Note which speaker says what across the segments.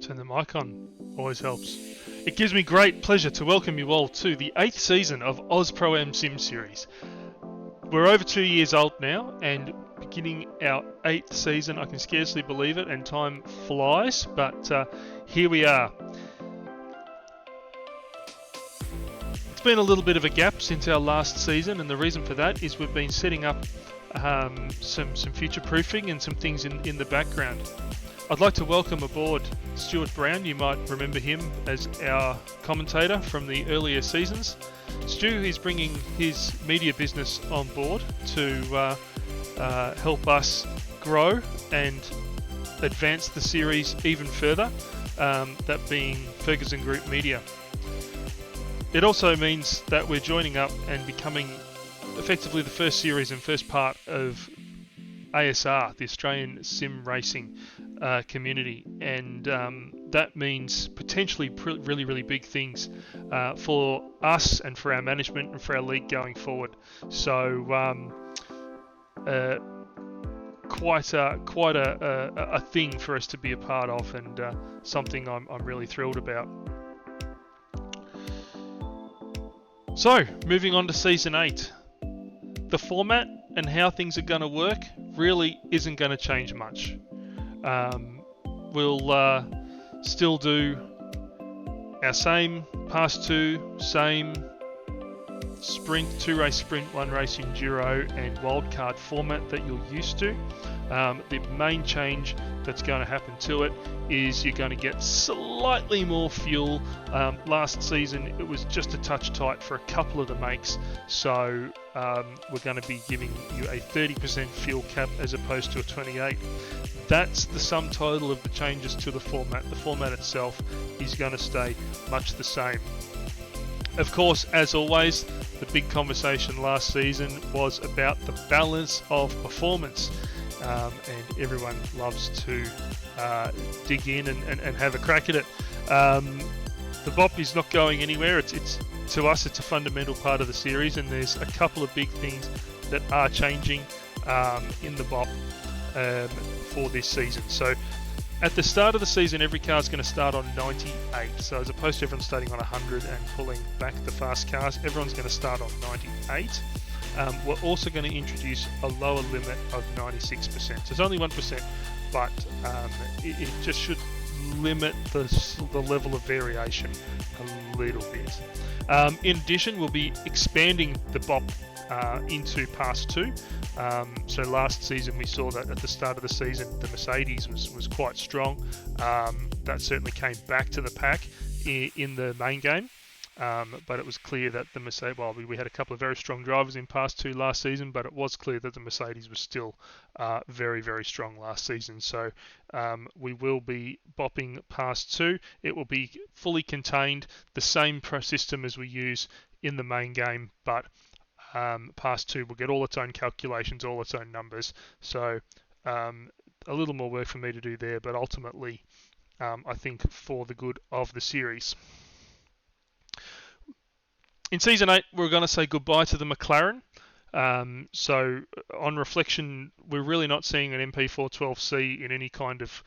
Speaker 1: Turn the mic on. Always helps. It gives me great pleasure to welcome you all to the 8th season of Oz Pro Am Sim series. We're over 2 years old now and beginning our 8th season. I can scarcely believe it and time flies, but here we are. It's been a little bit of a gap since our last season, and the reason for that is we've been setting up some future proofing and some things in the background. I'd like to welcome aboard Stuart Brown. You might remember him as our commentator from the earlier seasons. Stu is bringing his media business on board to help us grow and advance the series even further, that being Ferguson Group Media. It also means that we're joining up and becoming effectively the first series and first part of ASR, the Australian Sim Racing community, and that means potentially really big things for us and for our management and for our league going forward. So quite a thing for us to be a part of, and something I'm really thrilled about. So moving on to season 8, the format and how things are going to work really isn't going to change much. We'll still do our same Pass 2, same sprint, 2-race sprint, 1-race enduro and wildcard format that you're used to. The main change that's going to happen to it is you're going to get slightly more fuel. Last season it was just a touch tight for a couple of the makes, so we're going to be giving you a 30% fuel cap as opposed to a 28%. That's the sum total of the changes to the format. The format itself is going to stay much the same. Of course, as always, the big conversation last season was about the balance of performance, and everyone loves to dig in and have a crack at it. The BOP is not going anywhere. It's to us, it's a fundamental part of the series, and there's a couple of big things that are changing in the BOP for this season. So at the start of the season, every car is going to start on 98. So as opposed to everyone starting on 100 and pulling back the fast cars, everyone's going to start on 98. We're also going to introduce a lower limit of 96%. So it's only 1%, but it just should limit the level of variation a little bit. In addition, we'll be expanding the BOP into Pass 2. So last season we saw that at the start of the season the Mercedes was quite strong. That certainly came back to the pack in the main game. But it was clear that the Mercedes, well, we had a couple of very strong drivers in Pass 2 last season, but it was clear that the Mercedes was still very strong last season. So we will be bopping Pass 2. It will be fully contained, the same pro system as we use in the main game, but Pass 2 will get all its own calculations, all its own numbers. So a little more work for me to do there, but ultimately I think for the good of the series. In Season 8, we're going to say goodbye to the McLaren. So on reflection, we're really not seeing an MP412C in any kind of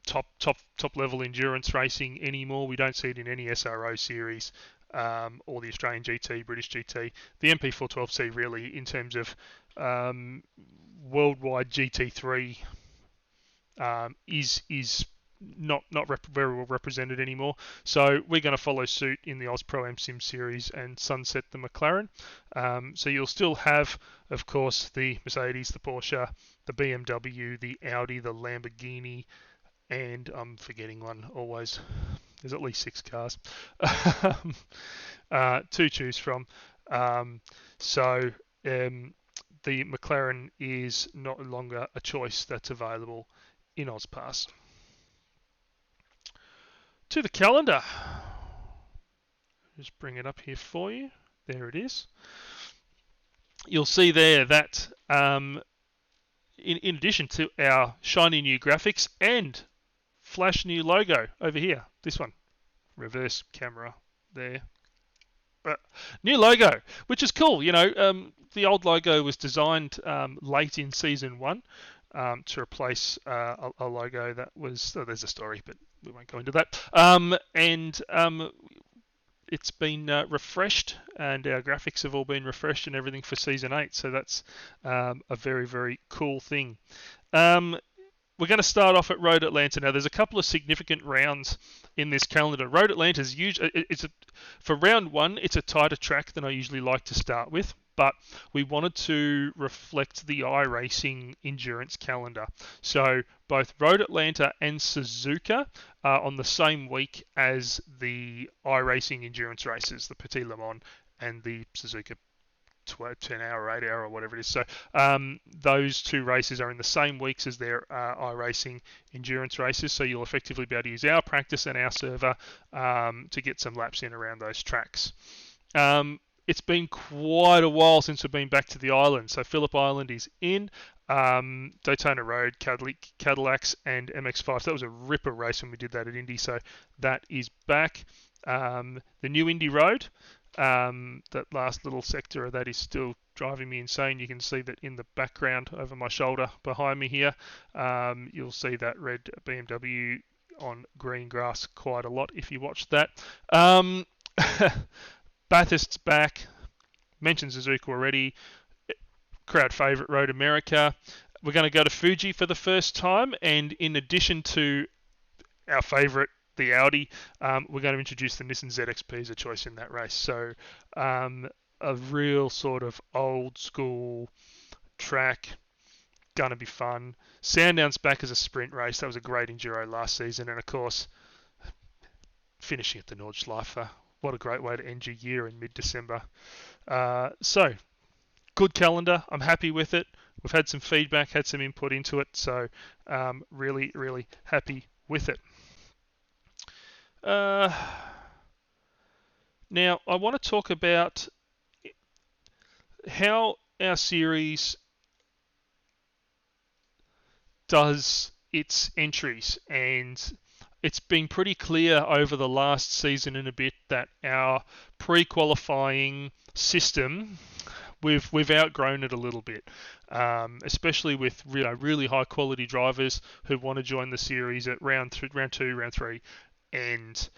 Speaker 1: top level endurance racing anymore. We don't see it in any SRO series or the Australian GT, British GT. The MP412C really, in terms of worldwide GT3, is not very well represented anymore. So we're going to follow suit in the Oz Pro Am Sim series and sunset the McLaren. So you'll still have, of course, the Mercedes, the Porsche, the BMW, the Audi, the Lamborghini, and I'm forgetting one always. There's at least 6 cars to choose from. So the McLaren is no longer a choice that's available in AusPASS. To the calendar. Just bring it up here for you. There it is. You'll see there that in addition to our shiny new graphics and flash new logo over here, this one, reverse camera there. New logo, which is cool. You know, the old logo was designed late in season 1. to replace a logo that was. Oh, there's a story, but we won't go into that. It's been refreshed, and our graphics have all been refreshed and everything for Season 8. So that's a very, very cool thing. We're going to start off at Road Atlanta. Now, there's a couple of significant rounds in this calendar. Road Atlanta is usually for round one. It's a tighter track than I usually like to start with, but we wanted to reflect the iRacing endurance calendar. So both Road Atlanta and Suzuka are on the same week as the iRacing endurance races, the Petit Le Mans and the Suzuka 10 hour, 8 hour, or whatever it is. So those two races are in the same weeks as their iRacing endurance races. So you'll effectively be able to use our practice and our server to get some laps in around those tracks. It's been quite a while since we've been back to the island. So Phillip Island is in. Daytona Road, Cadillacs, and MX5. So that was a ripper race when we did that at Indy. So that is back. The new Indy Road. That last little sector of that is still driving me insane. You can see that in the background over my shoulder behind me here. You'll see that red BMW on green grass quite a lot if you watch that. Bathurst's back. Mentioned Suzuka already. Crowd favourite Road America. We're going to go to Fuji for the first time, and in addition to our favourite, the Audi, we're going to introduce the Nissan ZXP as a choice in that race. So a real sort of old school track, going to be fun. Sandown's back as a sprint race. That was a great enduro last season, and of course, finishing at the Nordschleife. What a great way to end your year in mid-December. So, good calendar. I'm happy with it. We've had some feedback, had some input into it, so really, really happy with it. Now, I want to talk about how our series does its entries, and it's been pretty clear over the last season and a bit that our pre-qualifying system, we've outgrown it a little bit, especially with really high quality drivers who want to join the series at round 2, round 3, and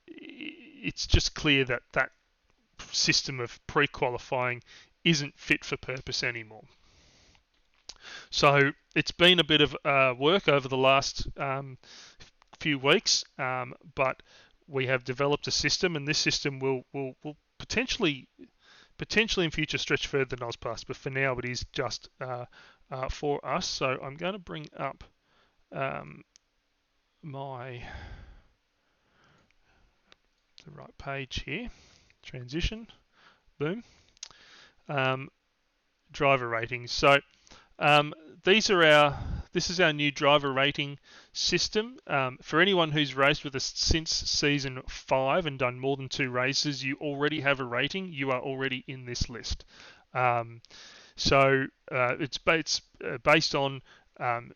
Speaker 1: it's just clear that that system of pre-qualifying isn't fit for purpose anymore. So it's been a bit of work over the last few weeks, but we have developed a system, and this system will potentially in future stretch further than AusPASS, but for now it is just for us. So I'm going to bring up the right page here. Transition, boom. Driver ratings. So this is our new driver rating system. For anyone who's raced with us since season 5 and done more than 2 races, you already have a rating. You are already in this list. So it's based on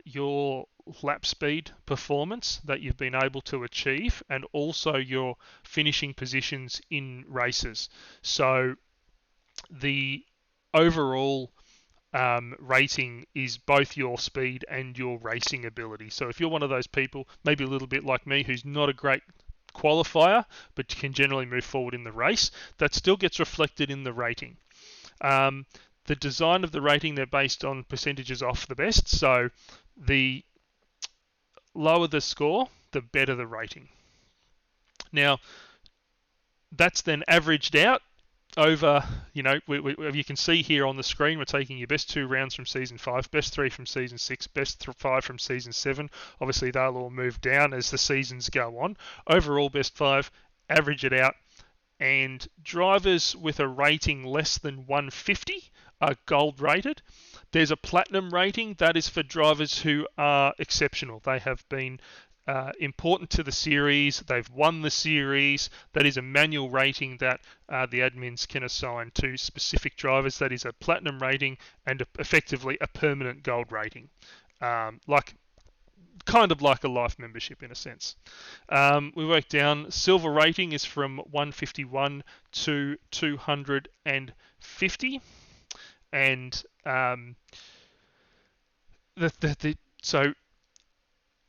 Speaker 1: your lap speed performance that you've been able to achieve, and also your finishing positions in races. So the overall rating is both your speed and your racing ability. So if you're one of those people, maybe a little bit like me, who's not a great qualifier but can generally move forward in the race, that still gets reflected in the rating. The design of the rating, they're based on percentages off the best. So the lower the score, the better the rating. Now, that's then averaged out over, you can see here on the screen, we're taking your best 2 rounds from Season 5, best 3 from Season 6, best 5 from Season 7. Obviously, they'll all move down as the seasons go on. Overall, best 5, average it out. And drivers with a rating less than 150 are gold rated. There's a platinum rating. That is for drivers who are exceptional. They have been important to the series. They've won the series. That is a manual rating that the admins can assign to specific drivers. That is a platinum rating and effectively a permanent gold rating, kind of like a life membership in a sense. We work down. Silver rating is from 151 to 250, and So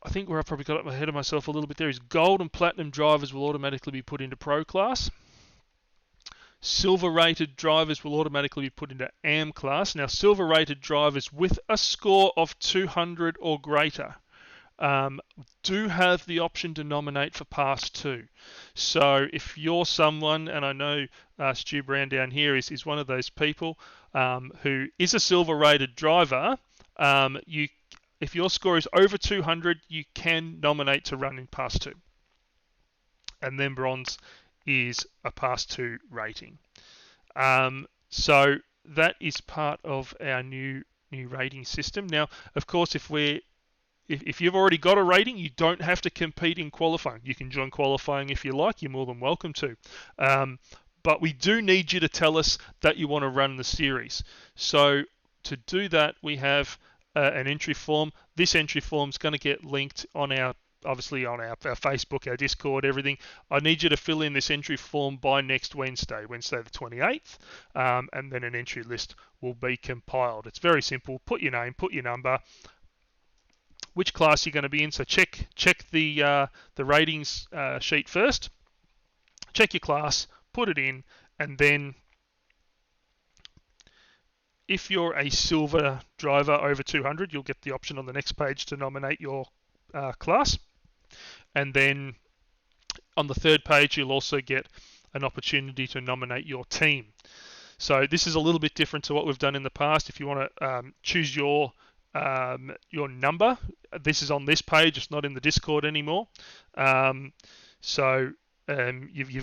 Speaker 1: I think where I probably got ahead of myself a little bit there is gold and platinum drivers will automatically be put into pro class. Silver rated drivers will automatically be put into AM class. Now, silver rated drivers with a score of 200 or greater do have the option to nominate for Pass 2. So if you're someone, and I know Stu Brown down here is one of those people who is a silver rated driver, if your score is over 200, you can nominate to run in Pass 2. And then bronze is a Pass 2 rating. So that is part of our new rating system. Now, of course, if you've already got a rating, you don't have to compete in qualifying. You can join qualifying if you like. You're more than welcome to. But we do need you to tell us that you want to run the series. So to do that, we have an entry form. This entry form is going to get linked on our Facebook, our Discord, everything. I need you to fill in this entry form by next Wednesday the 28th, and then an entry list will be compiled. It's very simple. Put your name, put your number, which class you're going to be in. So check the ratings sheet first. Check your class, put it in, and then if you're a silver driver over 200, you'll get the option on the next page to nominate your class. And then on the third page, you'll also get an opportunity to nominate your team. So this is a little bit different to what we've done in the past. If you want to choose your number, this is on this page. It's not in the Discord anymore. You've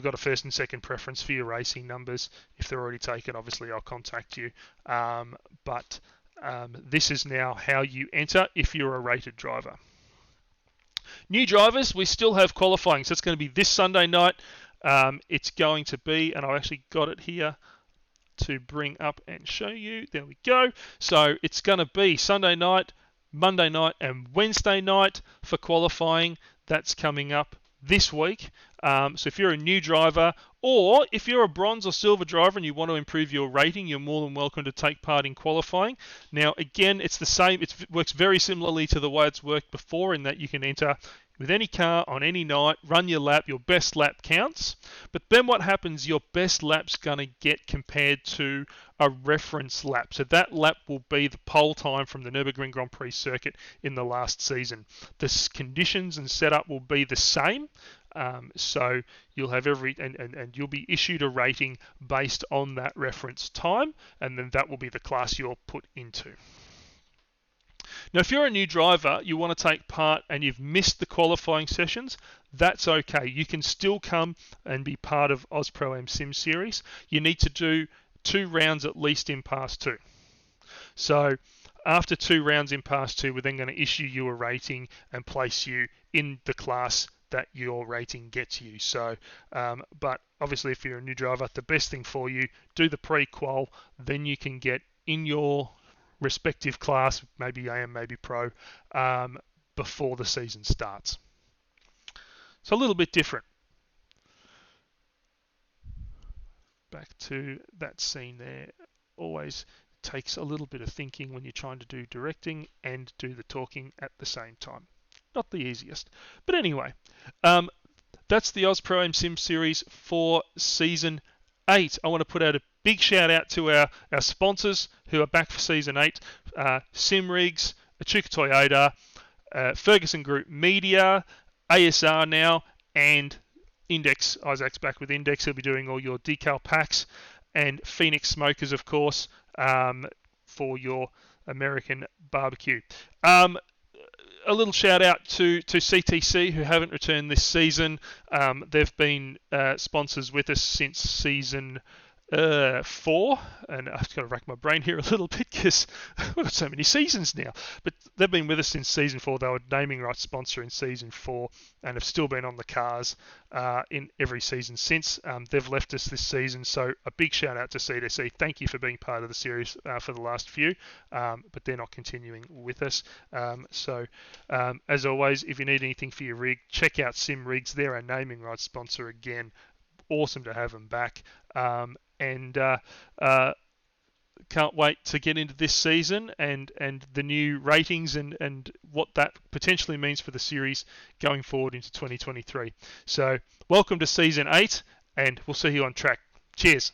Speaker 1: got a first and second preference for your racing numbers. If they're already taken, obviously I'll contact you. But this is now how you enter if you're a rated driver. New drivers, we still have qualifying. So it's going to be this Sunday night. It's going to be, and I've actually got it here to bring up and show you. There we go. So it's going to be Sunday night, Monday night, and Wednesday night for qualifying. That's coming up this week. So if you're a new driver, or if you're a bronze or silver driver and you want to improve your rating, you're more than welcome to take part in qualifying. Now, again, it's the same. It works very similarly to the way it's worked before, in that you can enter with any car on any night, run your lap, your best lap counts. But then what happens, your best lap's going to get compared to a reference lap. So that lap will be the pole time from the Nürburgring Grand Prix circuit in the last season. The conditions and setup will be the same. So you'll have and you'll be issued a rating based on that reference time, and then that will be the class you're put into. Now, if you're a new driver, you want to take part and you've missed the qualifying sessions, that's okay. You can still come and be part of AusPro-Am Sim Series. You need to do 2 rounds at least in Pass 2. So after 2 rounds in Pass 2, we're then going to issue you a rating and place you in the class that your rating gets you. So, but obviously if you're a new driver, the best thing for you, do the pre-qual, then you can get in your respective class, maybe AM, maybe Pro, before the season starts. So a little bit different. Back to that scene there. Always takes a little bit of thinking when you're trying to do directing and do the talking at the same time. Not the easiest. But anyway, that's the AusPro-Am Sim Series for Season 8. I want to put out a big shout out to our sponsors who are back for Season 8. Simrigs, Echuca Toyota, Ferguson Group Media, ASR now, and Index. Isaac's back with Index. He'll be doing all your decal packs. And Phoenix Smokers, of course, for your American barbecue. A little shout out to CTC, who haven't returned this season. They've been sponsors with us since season 4, and I've got to rack my brain here a little bit because we've got so many seasons now. But they've been with us since season 4. They were naming rights sponsor in season 4 and have still been on the cars in every season since. They've left us this season, so a big shout out to CTC. Thank you for being part of the series for the last few, but they're not continuing with us. As always, if you need anything for your rig, check out Sim Rigs. They're our naming rights sponsor again. Awesome to have them back. Can't wait to get into this season and the new ratings and what that potentially means for the series going forward into 2023. So welcome to Season 8, and we'll see you on track. Cheers.